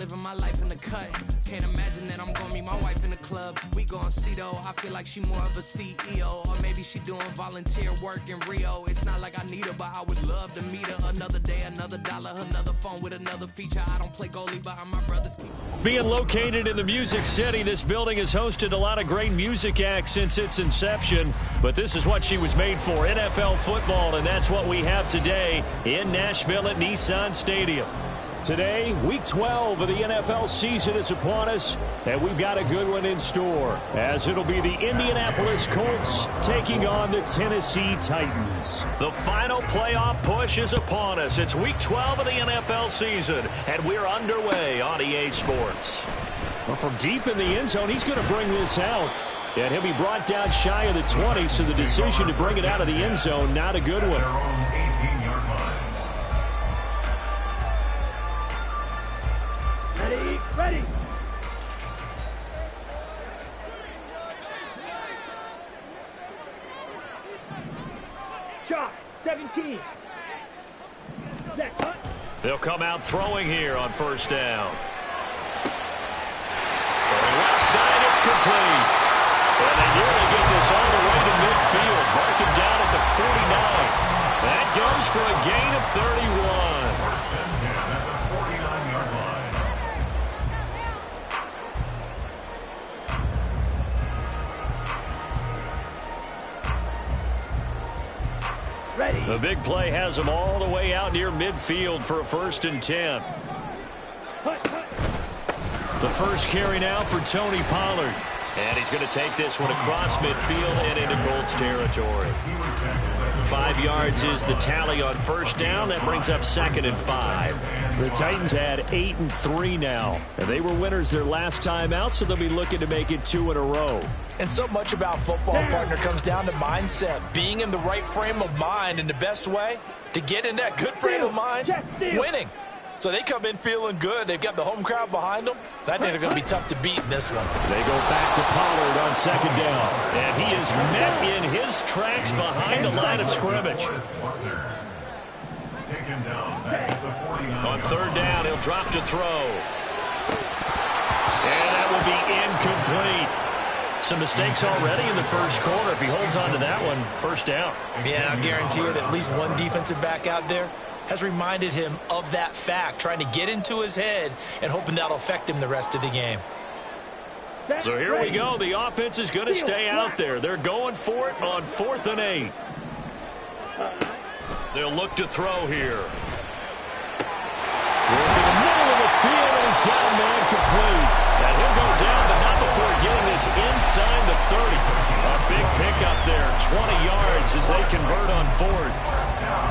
Living my life in the cut. Can't imagine that I'm gonna meet my wife in the club. We gon' see though. I feel like she more of a CEO, or maybe she doing volunteer work in Rio. It's not like I need her, but I would love to meet her. Another day, another dollar, another phone with another feature. I don't play goalie, but I'm my brother's keeper. Being located in the Music City, this building has hosted a lot of great music acts since its inception. But this is what she was made for, NFL football, and that's what we have today in Nashville at Nissan Stadium. Today, Week 12 of the NFL season is upon us, and we've got a good one in store, as it'll be the Indianapolis Colts taking on the Tennessee Titans. The final playoff push is upon us. It's Week 12 of the NFL season, and we're underway on EA Sports. Well, from deep in the end zone, he's going to bring this out, and he'll be brought down shy of the 20, so the decision to bring it out of the end zone, not a good one. Ready. Shot, 17. They'll come out throwing here on first down. Throwing left side, it's complete. And they nearly get this all the way to midfield. Marking down at the 49. That goes for a gain of 31. Ready. The big play has them all the way out near midfield for a 1st and 10. The first carry now for Tony Pollard. And he's going to take this one across midfield and into Colts territory. 5 yards is the tally on first down. That brings up 2nd and 5. The Titans had 8 and 3 now. And they were winners their last time out, so they'll be looking to make it 2 in a row. And so much about football, partner, comes down to mindset. Being in the right frame of mind, and the best way to get in that good frame of mind, winning. So they come in feeling good. They've got the home crowd behind them. I think they're going to be tough to beat in this one. They go back to Pollard on 2nd down. And he is met in his tracks behind the line of scrimmage. On 3rd down, he'll drop to throw. And that will be incomplete. Some mistakes already in the first quarter. If he holds on to that one, 1st down. Yeah, I guarantee you that at least one defensive back out there has reminded him of that fact, trying to get into his head and hoping that'll affect him the rest of the game. So here we go. The offense is going to stay out there. They're going for it on 4th and 8. They'll look to throw here. Working the middle of the field, and he's got a man complete. And he'll go down, but not before getting this inside the 30. A big pickup there, 20 yards as they convert on 4th.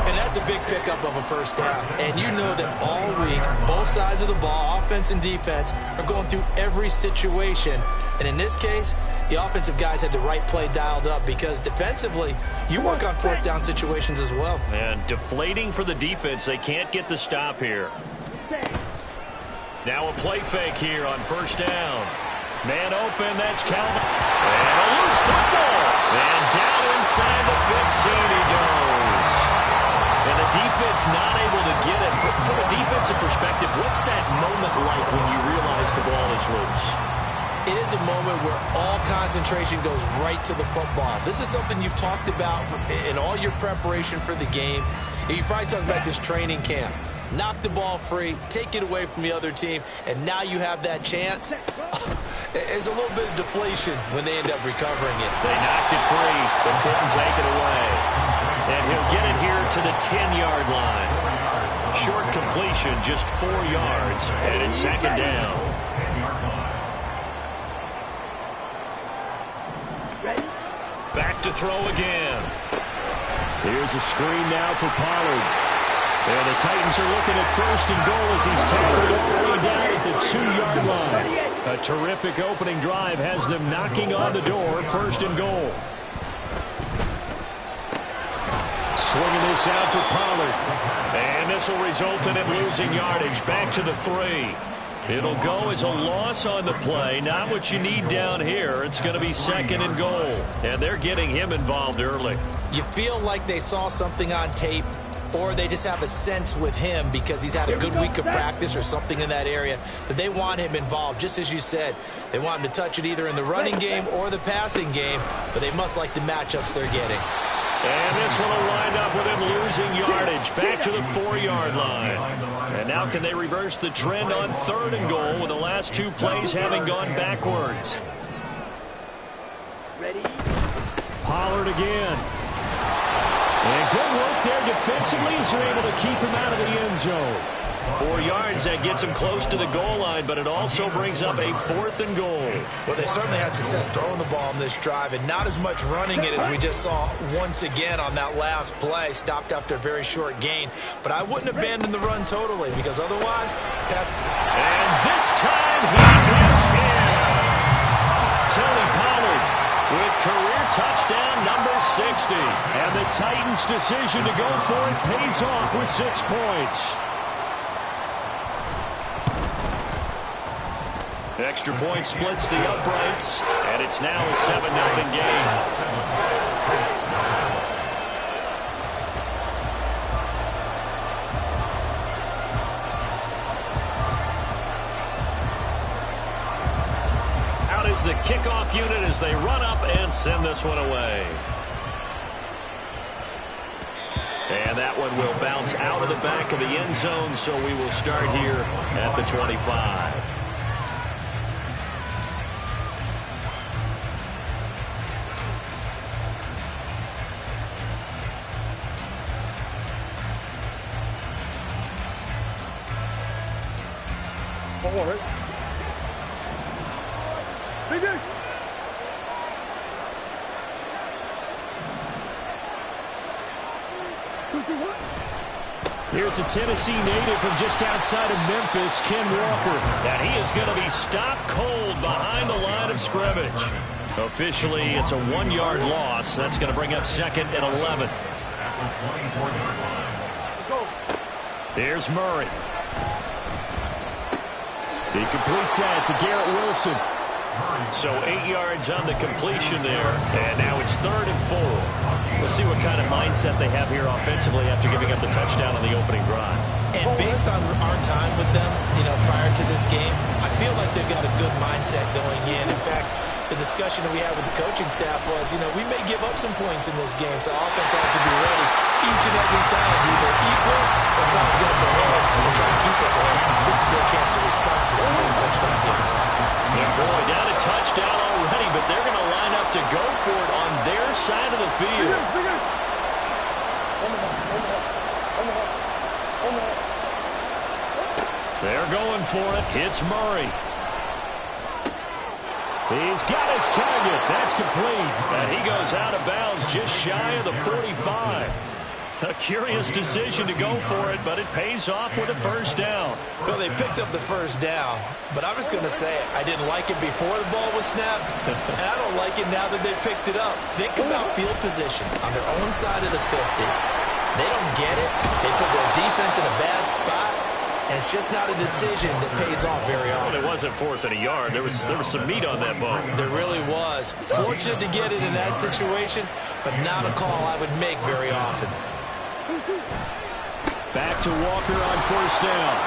And that's a big pickup of a 1st down. And you know that all week, both sides of the ball, offense and defense, are going through every situation. And in this case, the offensive guys had the right play dialed up, because defensively, you work on 4th down situations as well. And deflating for the defense. They can't get the stop here. Now a play fake here on 1st down. Man open, that's Calvin. And a loose football. And down inside the 15 he goes. And the defense not able to get it. From a defensive perspective, what's that moment like when you realize the ball is loose? It is a moment where all concentration goes right to the football. This is something you've talked about in all your preparation for the game. You probably talked about this training camp. Knock the ball free, take it away from the other team, and now you have that chance. There's a little bit of deflation when they end up recovering it. They knocked it free, but couldn't take it away. And he'll get it here to the 10-yard line. Short completion, just 4 yards, and it's 2nd down. Back to throw again. Here's a screen now for Pollard. And the Titans are looking at 1st and goal as he's tackled all the way down at the 2-yard line. A terrific opening drive has them knocking on the door. 1st and goal. Swinging this out for Pollard. And this will result in him losing yardage. Back to the 3. It'll go as a loss on the play. Not what you need down here. It's going to be 2nd and goal. And they're getting him involved early. You feel like they saw something on tape or they just have a sense with him because he's had a good week of practice or something in that area that they want him involved. Just as you said, they want him to touch it either in the running game or the passing game, but they must like the matchups they're getting. And this one will wind up with him losing yardage back to the 4-yard line. And now can they reverse the trend on 3rd and goal with the last 2 plays having gone backwards? Ready? Pollard again. And good work there defensively as they're able to keep him out of the end zone. 4 yards, that gets him close to the goal line, but it also brings up a 4th and goal. Well, they certainly had success throwing the ball on this drive and not as much running it as we just saw once again on that last play. Stopped after a very short gain. But I wouldn't abandon the run totally because otherwise... And this time he is in. Tony Pollard with career touchdown number 60. And the Titans' decision to go for it pays off with 6 points. Extra point splits the uprights, and it's now a 7-0 game. Out is the kickoff unit as they run up and send this one away. And that one will bounce out of the back of the end zone, so we will start here at the 25. Forward. Finish. Here's a Tennessee native from just outside of Memphis, Ken Walker. And he is going to be stopped cold behind the line of scrimmage. Officially, it's a 1-yard loss. That's going to bring up 2nd and 11. Here's Murray. So he completes that to Garrett Wilson. So 8 yards on the completion there. And now it's 3rd and 4. Let's see what kind of mindset they have here offensively after giving up the touchdown on the opening drive. And based on our time with them, prior to this game, I feel like they've got a good mindset going in. In fact, the discussion that we had with the coaching staff was, we may give up some points in this game, so offense has to be ready each and every time, either equal or try to get us ahead and try to keep us ahead. This is their chance to respond to that first touchdown given up. And boy, down a touchdown already, but they're going to line up to go for it on their side of the field. They're going for it. It's Murray. He's got his target. That's complete. And he goes out of bounds just shy of the 45. A curious decision to go for it, but it pays off with a first down. Well, they picked up the first down, but I'm just going to say I didn't like it before the ball was snapped, and I don't like it now that they picked it up. Think about field position on their own side of the 50. They don't get it. They put their defense in a bad spot. And it's just not a decision that pays off very often. Well, it wasn't 4th and a yard. There was some meat on that bone. There really was. Fortunate to get it in that situation, but not a call I would make very often. Back to Walker on first down.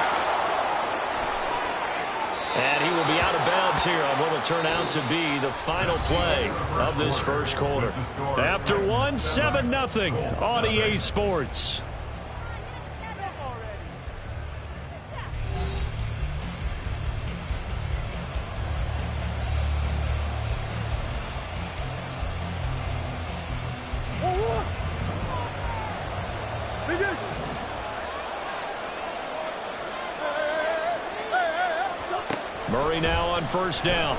And he will be out of bounds here on what will turn out to be the final play of this first quarter. After 7-0 on EA Sports. Murray now on first down.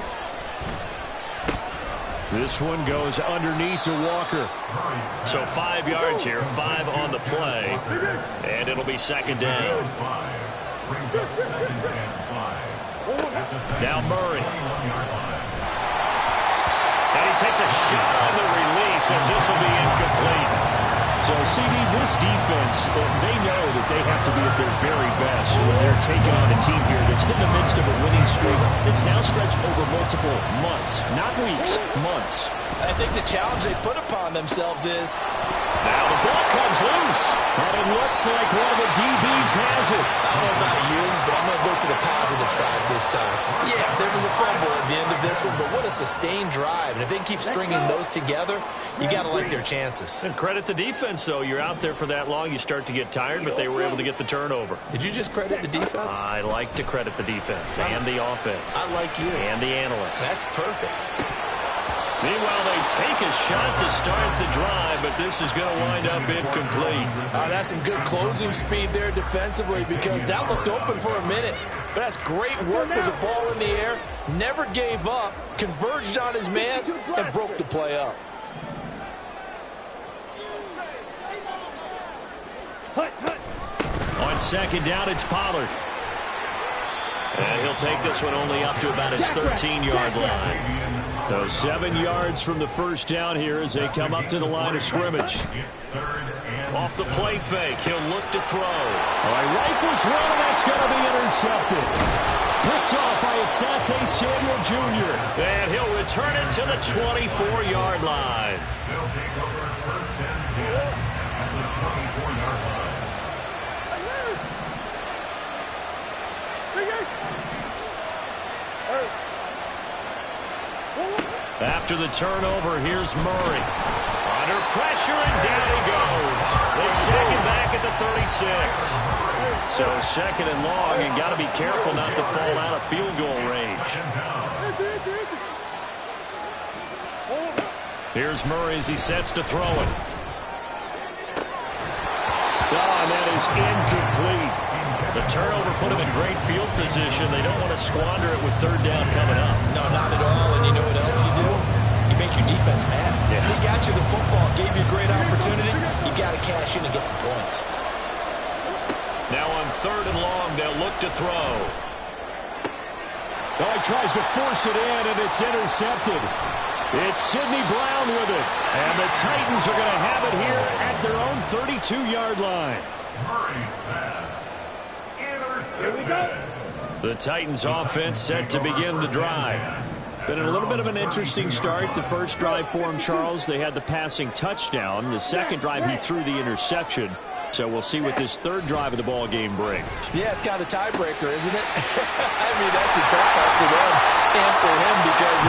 This one goes underneath to Walker. So 5 yards here, 5 on the play. And it'll be 2nd down. Now Murray. And he takes a shot on the release as this will be incomplete. So, CD, this defense, they know that they have to be at their very best when they're taking on a team here that's in the midst of a winning streak that's now stretched over multiple months, not weeks, months. I think the challenge they put upon themselves is Now the ball comes loose. And it looks like one of the DBs has it. I don't know about you, but I'm going to go to the positive side this time. Yeah, there was a fumble at the end of this one, but what a sustained drive. And if they can keep stringing those together, you got to like their chances. And credit the defense, though. You're out there for that long, you start to get tired, but they were able to get the turnover. Did you just credit the defense? I like to credit the defense and the offense. I like you. And the analysts. That's perfect. Meanwhile, they take a shot to start the drive, but this is going to wind up incomplete. That's some good closing speed there defensively because that looked open for a minute. But that's great work with the ball in the air. Never gave up, converged on his man, and broke the play up. On second down, it's Pollard. And he'll take this one only up to about his 13-yard line. So 7 yards from the first down here as they come up to the line of scrimmage. Off the play fake, he'll look to throw. All right, rifles one, and that's going to be intercepted. Picked off by Asante Samuel Jr. And he'll return it to the 24-yard line. They'll take over first and 10 at the 24-yard line. After the turnover, here's Murray. Under pressure, and down he goes. They sack him back at the 36. So second and long, and got to be careful not to fall out of field goal range. Here's Murray as he sets to throw it. And that is incomplete. The turnover put him in great field position. They don't want to squander it with third down coming up. No, not at all. And you know what else you do? You make your defense mad. Yeah. They got you the football, gave you a great opportunity. You got to cash in and get some points. Now on third and long, they'll look to throw. Oh, he tries to force it in, and it's intercepted. It's Sidney Brown with it. And the Titans are going to have it here at their own 32-yard line. Murray's pass. Here we go. The Titans offense set to begin the drive. Been a little bit of an interesting start. The first drive for him, Charles, they had the passing touchdown. The second drive, he threw the interception. So we'll see what this third drive of the ball game brings. Yeah, it's kind of a tiebreaker, isn't it? I mean, that's a tough part for them and for him because,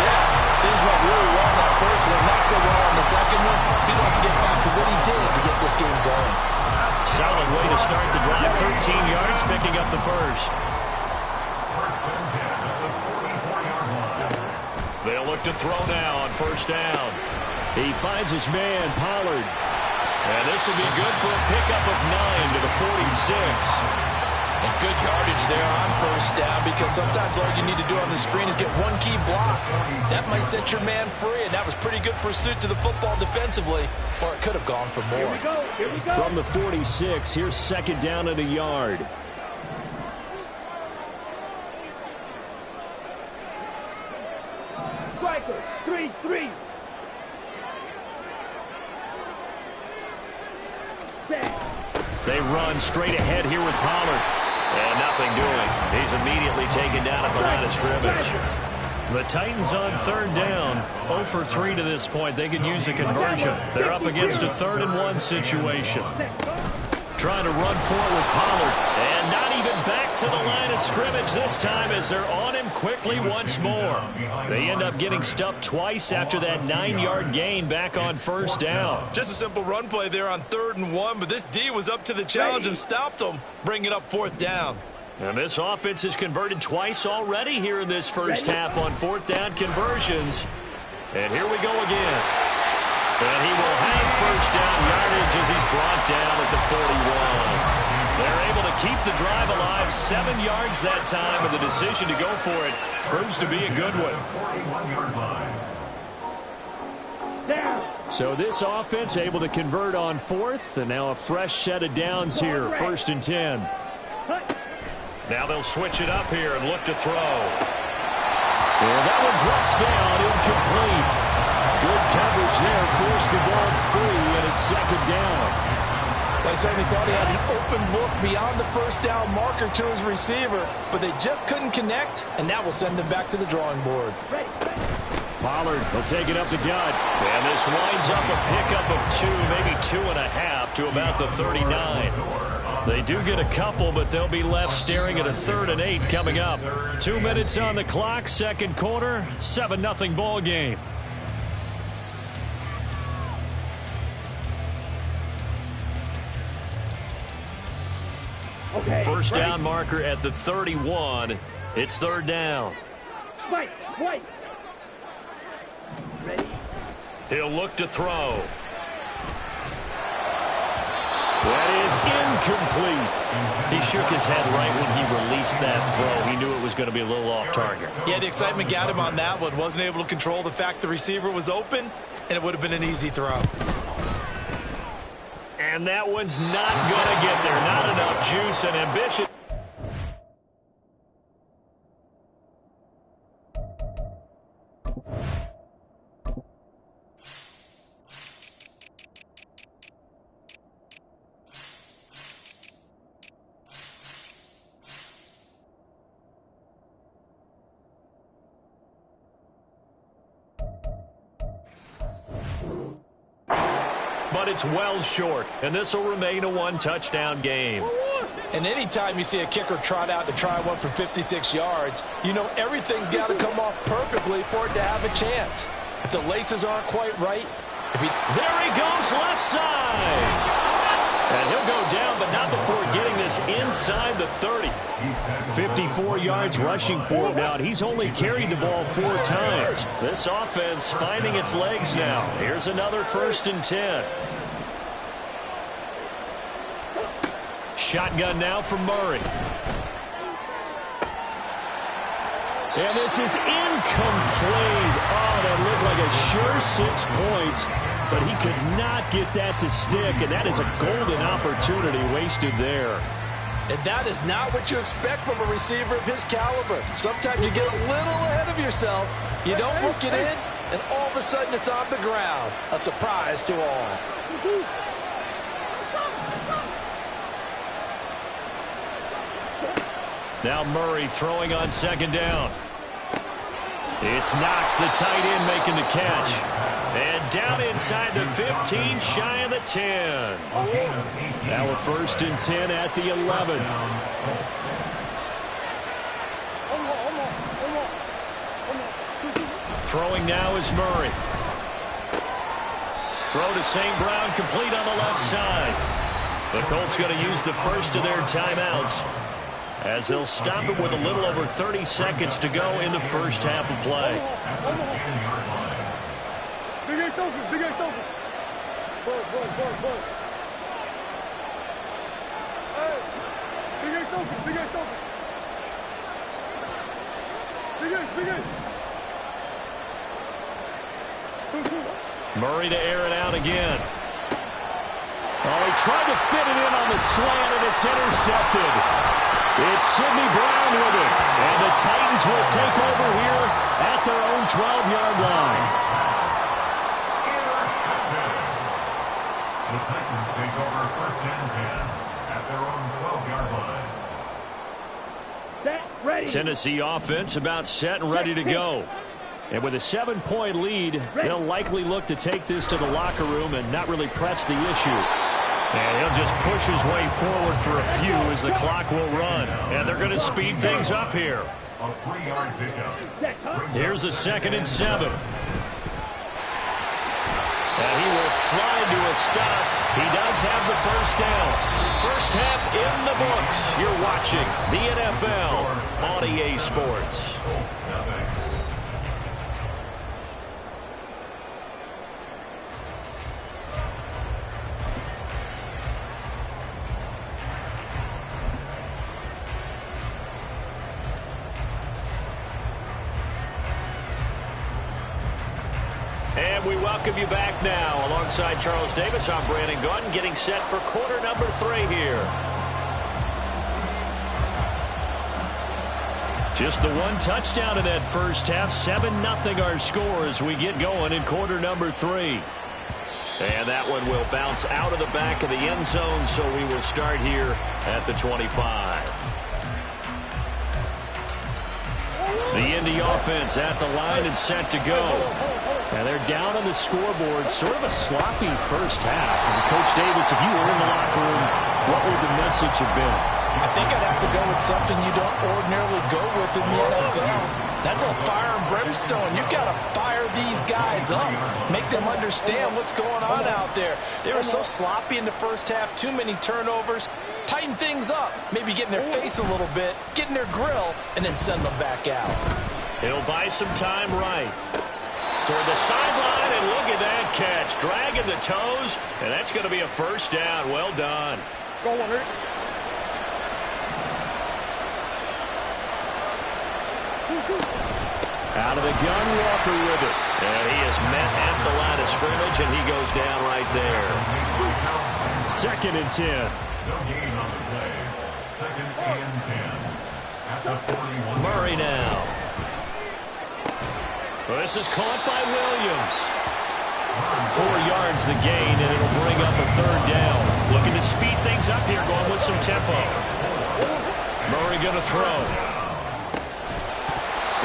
things went really well in that first one, not so well on the second one. He wants to get back to what he did to get this game going. Solid way to start the drive. 13 yards, picking up the first. First and 10 at the 44-yard line. They'll look to throw now on first down. He finds his man, Pollard. And this will be good for a pickup of 9 to the 46. And good yardage there on first down because sometimes all you need to do on the screen is get one key block. That might set your man free, and that was pretty good pursuit to the football defensively, or it could have gone for more. Here we go. From the 46, here's second down and a yard. Striker, 3-3. They run straight ahead here with Pollard. And nothing doing. He's immediately taken down at the line of scrimmage. The Titans on third down. 0 for 3 to this point. They could use a conversion. They're up against a 3rd and 1 situation. Trying to run forward with Pollard. And not even back to the line of scrimmage this time as they're on him quickly once more. They end up getting stuffed twice after that 9-yard gain back on first down. Just a simple run play there on 3rd and 1, but this D was up to the challenge and stopped them, bringing up 4th down. And this offense has converted twice already here in this first half on 4th down conversions. And here we go again. And he will have first down yardage as he's brought down at the 41. They're able to keep the drive alive, 7 yards that time, and the decision to go for it proves to be a good one. 41-yard line. So this offense able to convert on 4th, and now a fresh set of downs here, 1st and 10. Now they'll switch it up here and look to throw. And that one drops down, incomplete. Good coverage there, forced the ball free, and it's second down. They certainly thought he had an open look beyond the first down marker to his receiver, but they just couldn't connect, and that will send them back to the drawing board. Pollard will take it up the gut. And this winds up a pickup of 2, maybe 2.5 to about the 39. They do get a couple, but they'll be left staring at a 3rd and 8 coming up. 2 minutes on the clock, second quarter, 7-0 ball game. First down marker at the 31. It's 3rd down. White. Ready? He'll look to throw. That is incomplete. He shook his head right when he released that throw. He knew it was going to be a little off target. Yeah, the excitement got him on that one. Wasn't able to control the fact the receiver was open, and it would have been an easy throw. And that one's not going to get there. Not enough juice and ambition. But it's well short, and this will remain a 1-touchdown game. And anytime you see a kicker trot out to try one from 56 yards, you know everything's got to come off perfectly for it to have a chance. If the laces aren't quite right, there he goes left side. And he'll go down, but not before getting this inside the 30. 54 yards rushing for him now, and he's only carried the ball 4 times. This offense finding its legs now. Here's another 1st and 10. Shotgun now from Murray. And this is incomplete. Oh, that looked like a sure 6 points. But he could not get that to stick, and that is a golden opportunity wasted there. And that is not what you expect from a receiver of his caliber. Sometimes you get a little ahead of yourself. You don't look it in, and all of a sudden it's on the ground. A surprise to all. Now Murray throwing on 2nd down. It's Knox, the tight end, making the catch. And down inside the 15, shy of the 10. Now a 1st and 10 at the 11. Throwing now is Murray. Throw to St. Brown, complete on the left side. The Colts going to use the first of their timeouts, as they'll stop it with a little over 30 seconds to go in the first half of play. Big Ace open. Boy. Hey, Big Ace open. Big Ace. Murray to air it out again. Oh, he tried to fit it in on the slant, and it's intercepted. It's Sidney Brown with it. And the Titans will take over here at their own 12-yard line. The Titans take over 1st and 10 at their own 12-yard line. Set, ready. Tennessee offense about set and ready to go. And with a 7-point lead, they'll likely look to take this to the locker room and not really press the issue. And he'll just push his way forward for a few as the clock will run. And they're going to speed things up here. A 3-yard pickup. Here's a 2nd and 7. And he will slide to a stop. He does have the first down. First half in the books. You're watching the NFL on EA Sports. And we welcome you back now. Alongside Charles Davis, I'm Brandon Gunn, getting set for quarter number 3 here. Just the 1 touchdown in that first half. 7-0 our score as we get going in quarter number 3. And that one will bounce out of the back of the end zone, so we will start here at the 25. The in the offense at the line and set to go. And they're down on the scoreboard. Sort of a sloppy first half. And Coach Davis, if you were in the locker room, what would the message have been? I think I'd have to go with something you don't ordinarily go with in the NFL. That's a fire and brimstone. You've got to fire these guys up. Make them understand what's going on out there. They were so sloppy in the first half. Too many turnovers. Tighten things up. Maybe get in their face a little bit. Get in their grill. And then send them back out. He'll buy some time right. Toward the sideline, and look at that catch. Dragging the toes. And that's going to be a first down. Well done. Go on, Rick. Out of the gun, Walker with it. And he is met at the line of scrimmage, and he goes down right there. 2nd and 10. No gain on the play. 2nd and 10. At the 41. Murray now. Well, this is caught by Williams. 4 yards the gain, and it'll bring up a 3rd down. Looking to speed things up here, going with some tempo. Murray going to throw.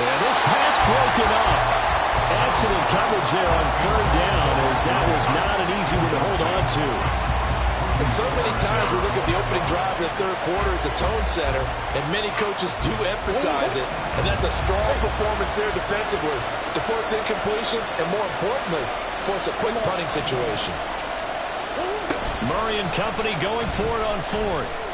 And this pass broken up. Excellent coverage there on 3rd down, as that was not an easy one to hold on to. And so many times we look at the opening drive in the 3rd quarter as a tone setter, and many coaches do emphasize it. And that's a strong performance there defensively to force incompletion and, more importantly, force a quick punting situation. Murray and company going for it on 4th.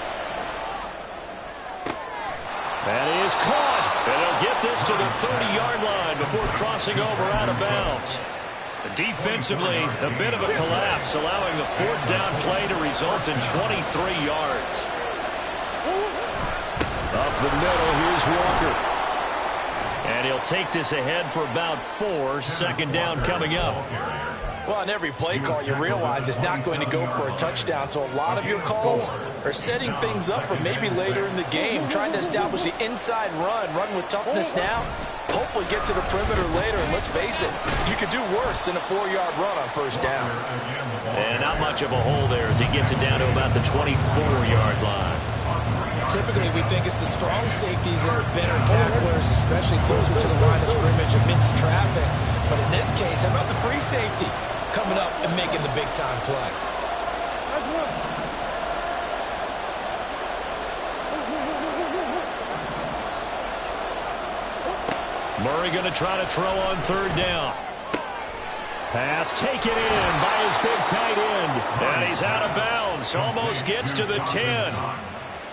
That is caught. And they'll get this to the 30-yard line before crossing over out of bounds. Defensively, a bit of a collapse, allowing the 4th down play to result in 23 yards. Up the middle, here's Walker. And he'll take this ahead for about 4. 2nd down coming up. Well, on every play call, you realize it's not going to go for a touchdown, so a lot of your calls are setting things up for maybe later in the game, trying to establish the inside run with toughness now, hopefully get to the perimeter later, and let's face it, you could do worse than a 4-yard run on 1st down. And not much of a hole there as he gets it down to about the 24-yard line. Typically, we think it's the strong safeties that are better tacklers, especially closer to the line of scrimmage amidst traffic. But in this case, how about the free safety coming up and making the big-time play? Murray going to try to throw on 3rd down. Pass taken in by his big tight end. And he's out of bounds. Almost gets to the 10.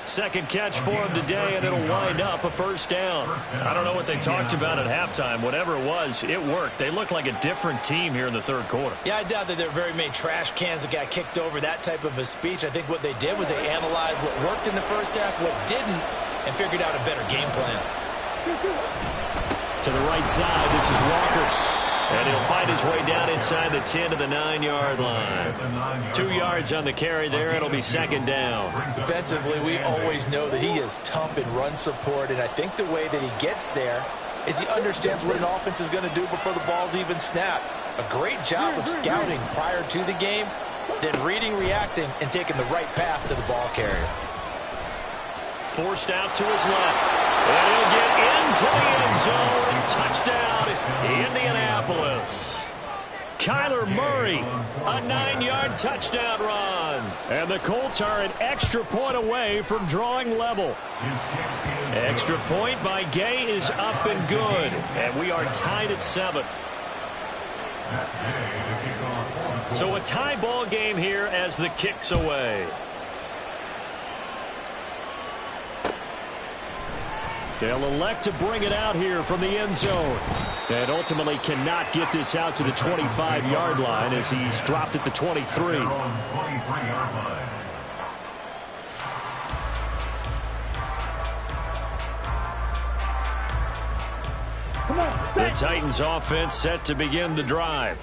2nd catch for him today, and it'll wind up a 1st down. I don't know what they talked about at halftime. Whatever it was, it worked. They look like a different team here in the 3rd quarter. Yeah, I doubt that there are very many trash cans that got kicked over, that type of a speech. I think what they did was they analyzed what worked in the first half, what didn't, and figured out a better game plan. To the right side, this is Walker. And he'll find his way down inside the 10 to the 9-yard line. 2 yards on the carry there. It'll be 2nd down. Defensively, we always know that he is tough in run support, and I think the way that he gets there is he understands what an offense is going to do before the ball's even snapped. A great job of scouting prior to the game, then reading, reacting, and taking the right path to the ball carrier. Forced out to his left. And he'll get into the end zone. Touchdown, Indianapolis. Kyler Murray, a 9-yard touchdown run. And the Colts are an extra point away from drawing level. Extra point by Gay is up and good. And we are tied at 7. So a tie ball game here as the kick's away. They'll elect to bring it out here from the end zone. And ultimately cannot get this out to the 25-yard line as he's dropped at the 23. The Titans offense set to begin the drive.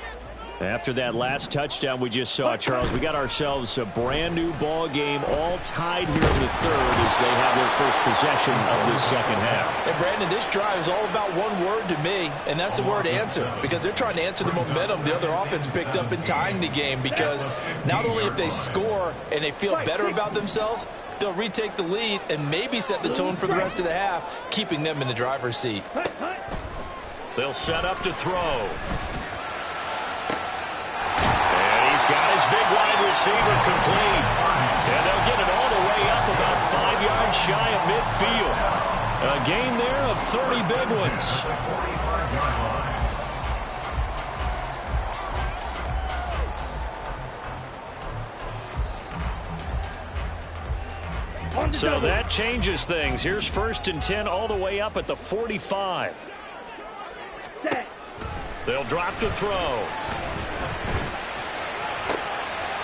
After that last touchdown we just saw, Charles, we got ourselves a brand new ball game, all tied here in the 3rd as they have their first possession of the 2nd half. And Brandon, this drive is all about one word to me, and that's the word answer, because they're trying to answer the momentum the other offense picked up in tying the game, because not only if they score and they feel better about themselves, they'll retake the lead and maybe set the tone for the rest of the half, keeping them in the driver's seat. They'll set up to throw. And he's got his big wide receiver complete. And they'll get it all the way up about 5 yards shy of midfield. A gain there of 30 big ones. So that changes things. Here's 1st and 10 all the way up at the 45. They'll drop to throw.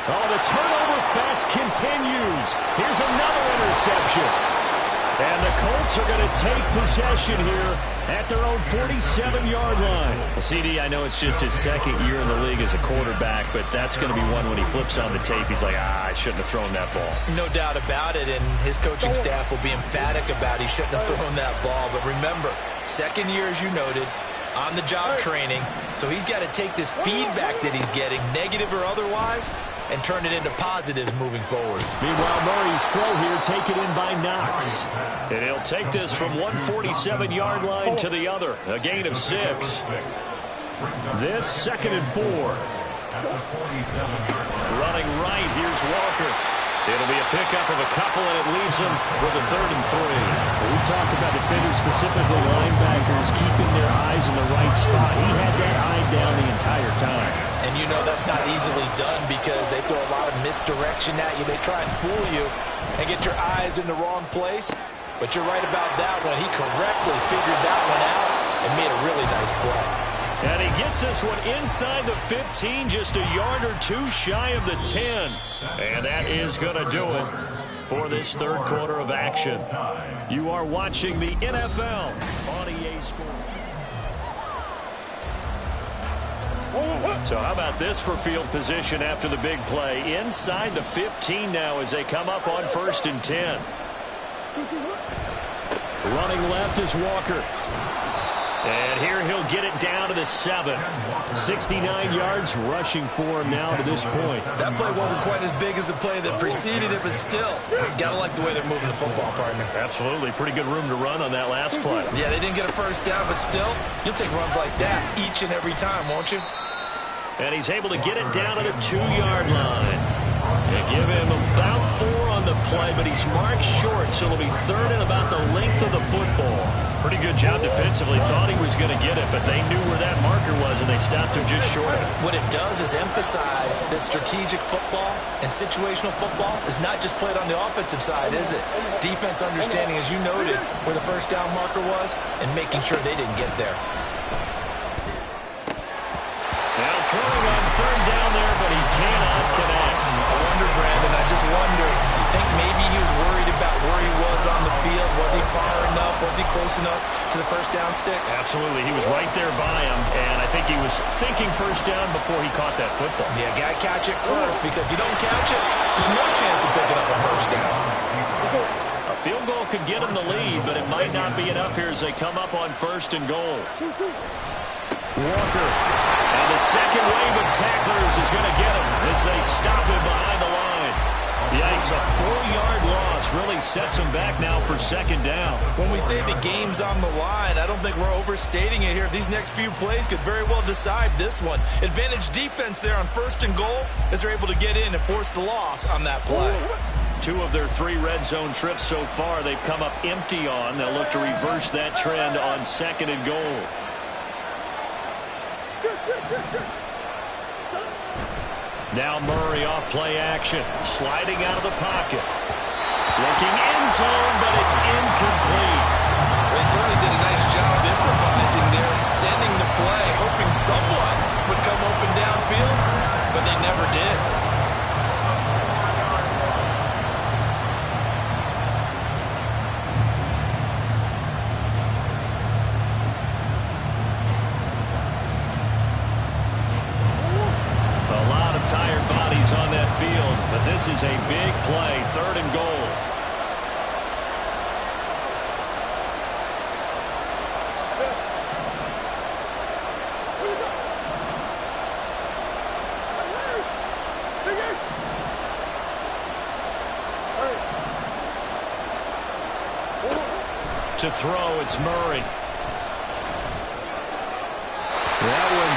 Oh, the turnover fest continues. Here's another interception. And the Colts are going to take possession here at their own 47-yard line. Well, CD, I know it's just his 2nd year in the league as a quarterback, but that's going to be one when he flips on the tape. He's like, I shouldn't have thrown that ball. No doubt about it, and his coaching staff will be emphatic about he shouldn't have thrown that ball. But remember, 2nd year, as you noted, on-the-job training, so he's got to take this feedback that he's getting, negative or otherwise, and turn it into positives moving forward. Meanwhile, Murray's throw here taken in by Knox. And he'll take this from one 47-yard line to the other. A gain of 6. This 2nd and 4. Running right, here's Walker. It'll be a pickup of a couple, and it leaves him with a 3rd and 3. We talked about defenders, specifically linebackers, keeping their eyes in the right spot. He had that eye down the entire time. And you know that's not easily done because they throw a lot of misdirection at you. They try and fool you and get your eyes in the wrong place. But you're right about that one. He correctly figured that one out and made a really nice play. And he gets this one inside the 15, just a yard or 2 shy of the 10. And that is going to do it for this 3rd quarter of action. You are watching the NFL on EA Sports. So how about this for field position after the big play? Inside the 15 now as they come up on 1st and 10. Running left is Walker. And here he'll get it down to the 7. 69 yards rushing for him now to this point. That play wasn't quite as big as the play that preceded it, but still, gotta like the way they're moving the football, partner. Absolutely. Pretty good room to run on that last play. Yeah, they didn't get a 1st down, but still, you'll take runs like that each and every time, won't you? And he's able to get it down to the 2-yard line. They give him about 4 on the play, but he's marked short, so it'll be 3rd and about the length of the football. Pretty good job defensively. Thought he was going to get it, but they knew where that marker was, and they stopped him just short of it. What it does is emphasize that strategic football and situational football is not just played on the offensive side, is it? Defense understanding, as you noted, where the 1st down marker was and making sure they didn't get there. Now throwing on 3rd down there, but he cannot connect. I wonder, Brandon, I just wonder, you think maybe he was worried about where he was on the field? Was he far enough? Was he close enough to the 1st down sticks? Absolutely. He was right there by him, and I think he was thinking 1st down before he caught that football. Yeah, got to catch it first, because if you don't catch it, there's no chance of picking up a 1st down. A field goal could get him the lead, but it might not be enough here as they come up on 1st and goal. Walker. And the second wave of tacklers is going to get him as they stop him behind the line. Yikes, a 4-yard loss really sets him back now for 2nd down. When we say the game's on the line, I don't think we're overstating it here. These next few plays could very well decide this one. Advantage defense there on 1st and goal as they're able to get in and force the loss on that play. 2 of their 3 red zone trips so far they've come up empty on. They'll look to reverse that trend on 2nd and goal. Now Murray off play action, sliding out of the pocket. Looking end zone, but it's incomplete. They certainly did a nice job improvising there, extending the play, hoping someone would come open downfield, but they never did. Tired bodies on that field, but this is a big play, 3rd and goal. To throw, it's Murray.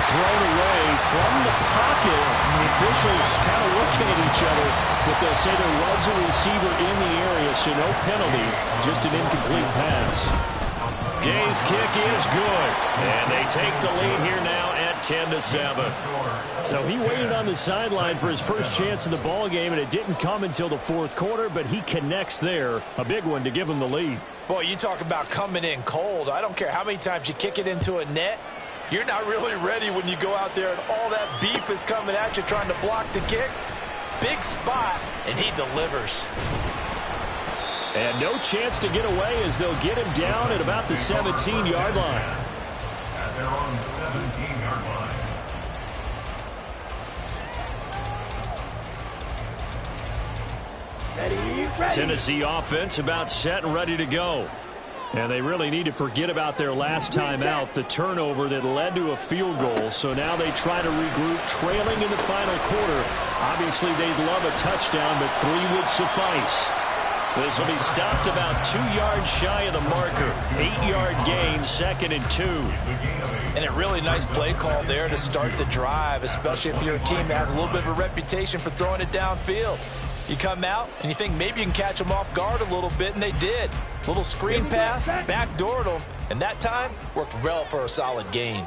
thrown away from the pocket. The officials kind of looking at each other, but they'll say there was a receiver in the area, so no penalty, just an incomplete pass. Gay's kick is good, and they take the lead here now at 10-7. So he waited on the sideline for his first chance in the ball game, and it didn't come until the fourth quarter, but he connects there. A big one to give him the lead. Boy, you talk about coming in cold. I don't care how many times you kick it into a net. You're not really ready when you go out there and all that beef is coming at you trying to block the kick. Big spot, and he delivers. And no chance to get away as they'll get him down at about the 17-yard line. At their own 17-yard line. Ready. Tennessee offense about set and ready to go. And they really need to forget about their last time out, the turnover that led to a field goal. So now they try to regroup, trailing in the final quarter. Obviously, they'd love a touchdown, but 3 would suffice. This will be stopped about 2 yards shy of the marker. 8-yard gain, 2nd and 2. And a really nice play call there to start the drive, especially if you're a team that has a little bit of a reputation for throwing it downfield. You come out and you think maybe you can catch them off guard a little bit, and they did. Little screen pass, backdoored them, and that time worked well for a solid gain.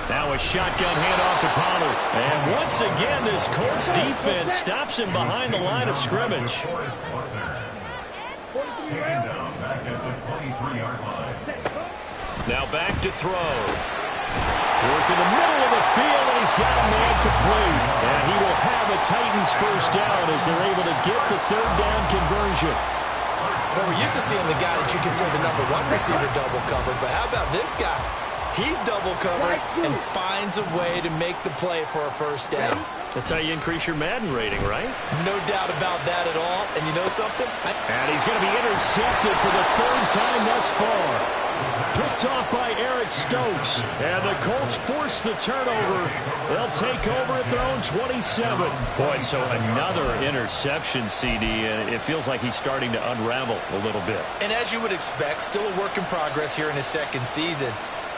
Now a shotgun handoff to Pollard. And once again, this Colts defense stops him behind the line of scrimmage. Taken down back at the 23-yard line. Now back to throw. Work in the middle of the field, and he's got a man complete. And he will have a Titans first down as they're able to get the third down conversion. Well, we're used to seeing the guy that you consider the number 1 receiver double covered, but how about this guy? He's double covered and finds a way to make the play for a first down. That's how you increase your Madden rating, right? No doubt about that at all. And you know something? And he's going to be intercepted for the 3rd time thus far. Picked off by Eric Stokes. And the Colts force the turnover. They'll take over at their own 27. Boy, so another interception, CD, and it feels like he's starting to unravel a little bit. And as you would expect, still a work in progress here in his 2nd season.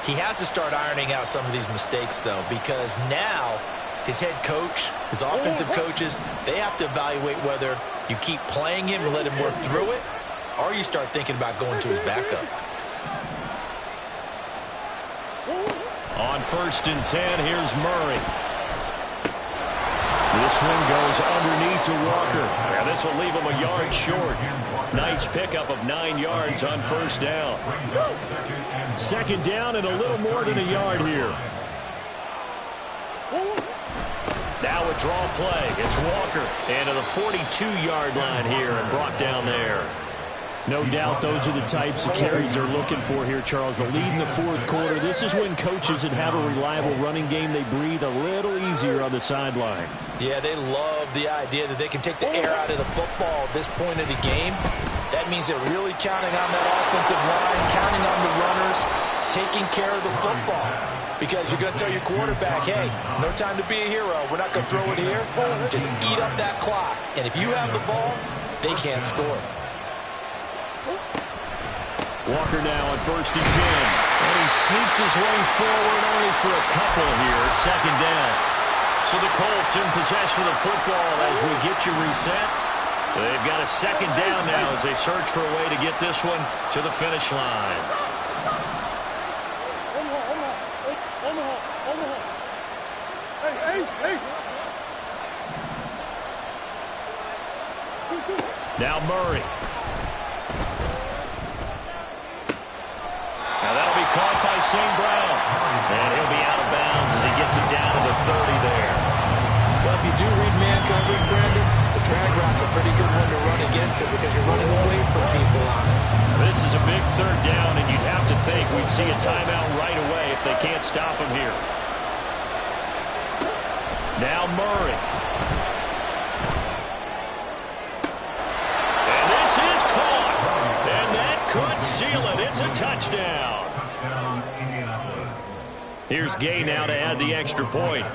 He has to start ironing out some of these mistakes, though, because now his head coach, his offensive coaches, they have to evaluate whether you keep playing him and let him work through it, or you start thinking about going to his backup. On 1st and 10, here's Murray. This one goes underneath to Walker. And this will leave him a yard short. Nice pickup of 9 yards on 1st down. 2nd down and a little more than a yard here. Now a draw play. It's Walker. And to the 42-yard line here and brought down there. No doubt those are the types of carries they're looking for here, Charles. The lead in the 4th quarter. This is when coaches that have a reliable running game, they breathe a little easier on the sideline. Yeah, they love the idea that they can take the air out of the football at this point of the game. That means they're really counting on that offensive line, counting on the runners, taking care of the football. Because you're going to tell your quarterback, hey, no time to be a hero. We're not going to throw it here. Just eat up that clock. And if you have the ball, they can't score. Walker now on 1st and 10. And he sneaks his way forward only for a couple here. 2nd down. So the Colts in possession of the football as we get you reset. They've got a 2nd down now as they search for a way to get this one to the finish line. Now Murray. Now that'll be caught by St. Brown. And he'll be out of bounds as he gets it down to the 30 there. Well, if you do read man coverage, Brandon, the drag route's a pretty good one to run against it because you're running away from people on it. This is a big 3rd down, and you'd have to think we'd see a timeout right away if they can't stop him here. Now Murray. And this is caught. And that could seal it. It's a touchdown. Touchdown, Indianapolis. Here's Gay now to add the extra point.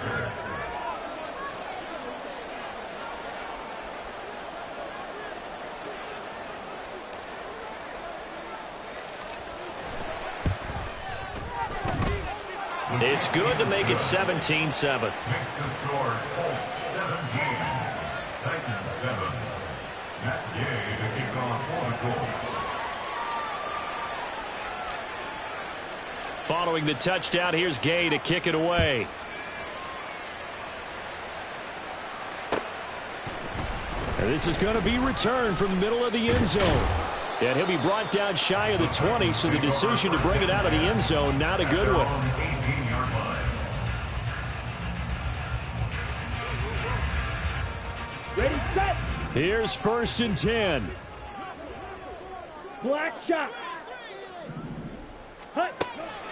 It's good to make it 17-7. Makes the score Colts 17, Titans 7. Matt Gay to kick off for the Colts. Following the touchdown, here's Gay to kick it away. And this is going to be returned from the middle of the end zone. And he'll be brought down shy of the 20, so the decision to bring it out of the end zone, not a good one. Ready, set. Here's 1st and 10. Black shot. Hut.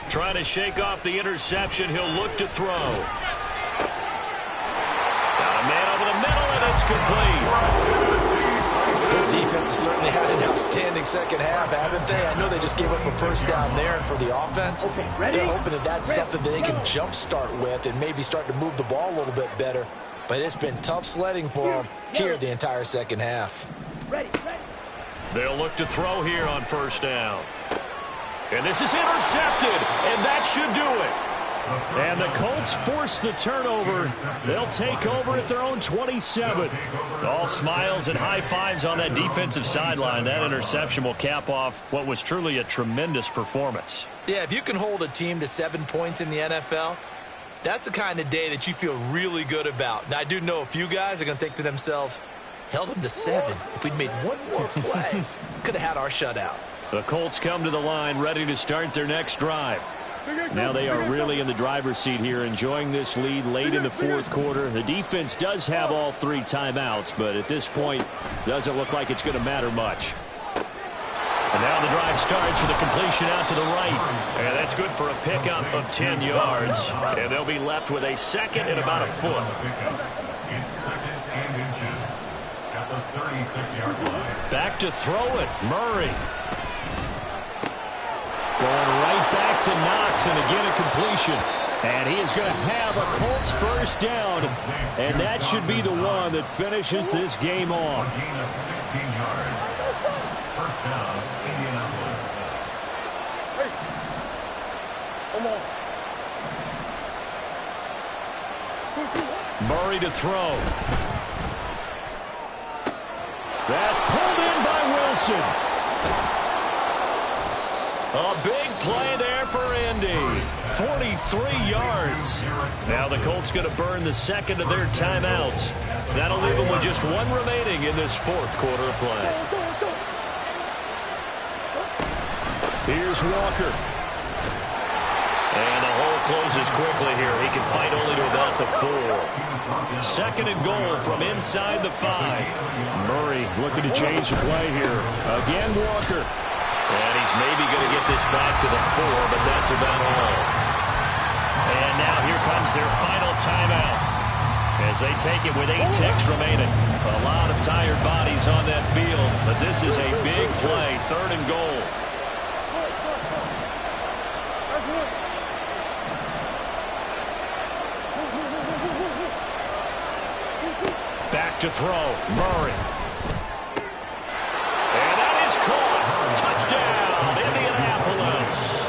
Trying to shake off the interception. He'll look to throw. Got a man over the middle, and it's complete. This defense has certainly had an outstanding second half, haven't they? I know they just gave up a first down there, and for the offense, they're hoping that that's something that they can jumpstart with and maybe start to move the ball a little bit better. But it's been tough sledding for them here the entire second half. They'll look to throw here on 1st down. And this is intercepted, and that should do it. And the Colts force the turnover. They'll take over at their own 27. All smiles and high fives on that defensive sideline. That interception will cap off what was truly a tremendous performance. Yeah, if you can hold a team to 7 points in the NFL, that's the kind of day that you feel really good about. Now, I do know a few guys are going to think to themselves, held them to 7. If we'd made one more play, could have had our shutout. The Colts come to the line ready to start their next drive. Now they are really in the driver's seat here, enjoying this lead late in the 4th quarter. The defense does have all 3 timeouts, but at this point, doesn't look like it's going to matter much. And now the drive starts with a completion out to the right. And that's good for a pickup of 10 yards. And they'll be left with a 2nd and about a foot. It's 2nd and inches at the 36-yard line. Back to throw it, Murray. Going right back to Knox, and again a completion. And he is going to have a Colts 1st down, and that should be the one that finishes this game off. A gain of 16 yards. 1st down, Indianapolis. Hey. Come on. Murray to throw. That's pulled in by Wilson. A big play there for Indy. 43 yards. Now the Colts going to burn the 2nd of their timeouts. That'll leave them with just 1 remaining in this 4th quarter of play. Here's Walker. And the hole closes quickly here. He can fight only to about the 4. 2nd and goal from inside the 5. Murray looking to change the play here. Again, Walker. And he's maybe going to get this back to the 4, but that's about all. And now here comes their final timeout as they take it with 8 ticks remaining. A lot of tired bodies on that field, but this is a big play, 3rd and goal. Back to throw, Murray. And that is caught. Touchdown, Indianapolis.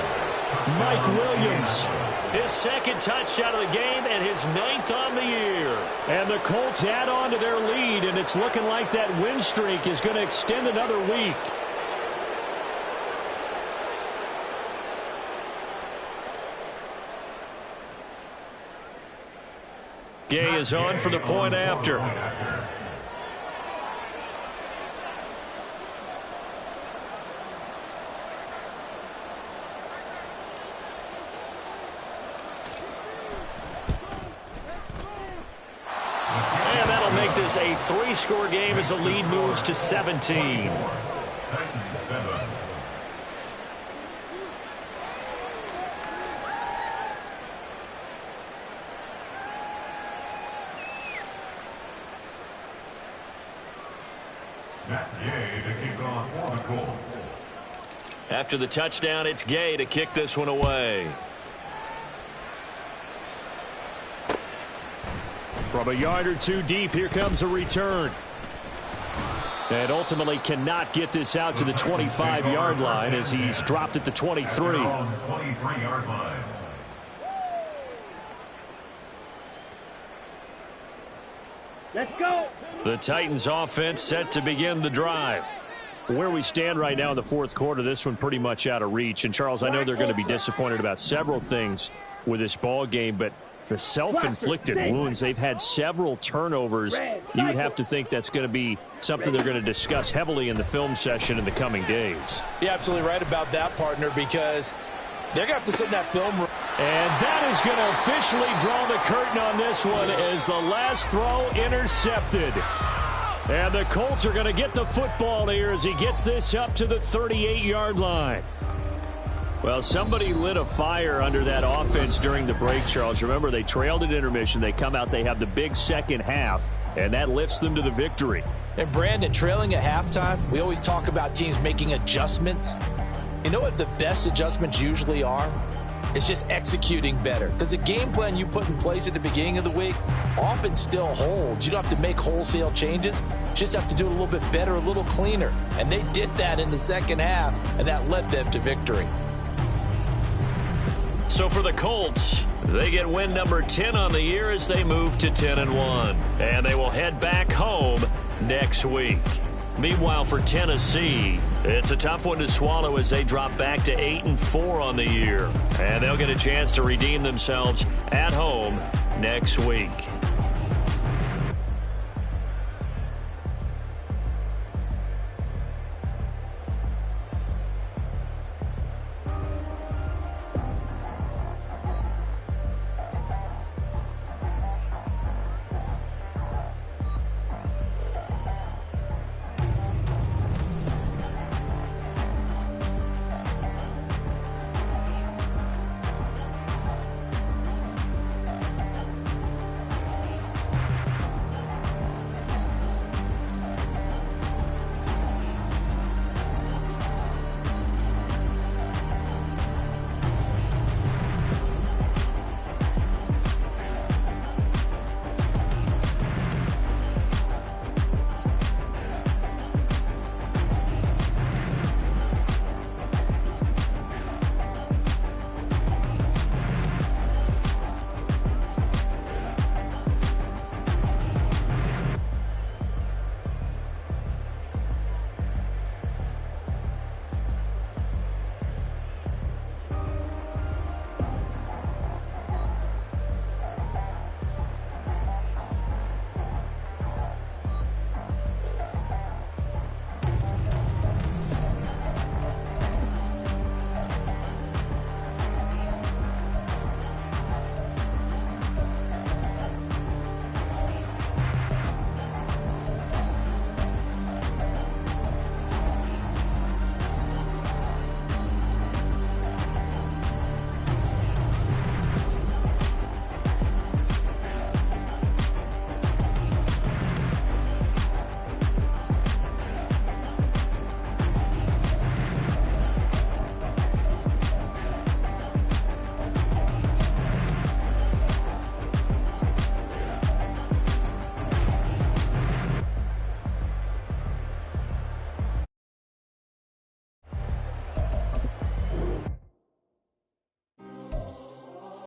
Mike Williams, his 2nd touchdown of the game and his 9th on the year. And the Colts add on to their lead, and it's looking like that win streak is going to extend another week. Gay is on for the point after. This a 3-score game as the lead moves to 17. Titans 7. Matt Gay to kick off for the Colts. After the touchdown, it's Gay to kick this one away. From a yard or 2 deep, here comes a return. And ultimately cannot get this out to the 25-yard line as he's dropped at the 23. 23-yard line. Let's go. The Titans offense set to begin the drive. Where we stand right now in the fourth quarter, this one pretty much out of reach. And, Charles, I know they're going to be disappointed about several things with this ball game, but the self-inflicted wounds, they've had several turnovers. You would have to think that's going to be something they're going to discuss heavily in the film session in the coming days. You're absolutely right about that, partner, because they're going to have to sit in that film room. And that is going to officially draw the curtain on this one as the last throw intercepted. And the Colts are going to get the football here as he gets this up to the 38-yard line. Well, somebody lit a fire under that offense during the break, Charles. Remember, they trailed at intermission. They come out, they have the big second half, and that lifts them to the victory. And, Brandon, trailing at halftime, we always talk about teams making adjustments. You know what the best adjustments usually are? It's just executing better. Because the game plan you put in place at the beginning of the week often still holds. You don't have to make wholesale changes. You just have to do it a little bit better, a little cleaner. And they did that in the second half, and that led them to victory. So for the Colts, they get win number 10 on the year as they move to 10-1. And they will head back home next week. Meanwhile, for Tennessee, it's a tough one to swallow as they drop back to 8-4 on the year. And they'll get a chance to redeem themselves at home next week.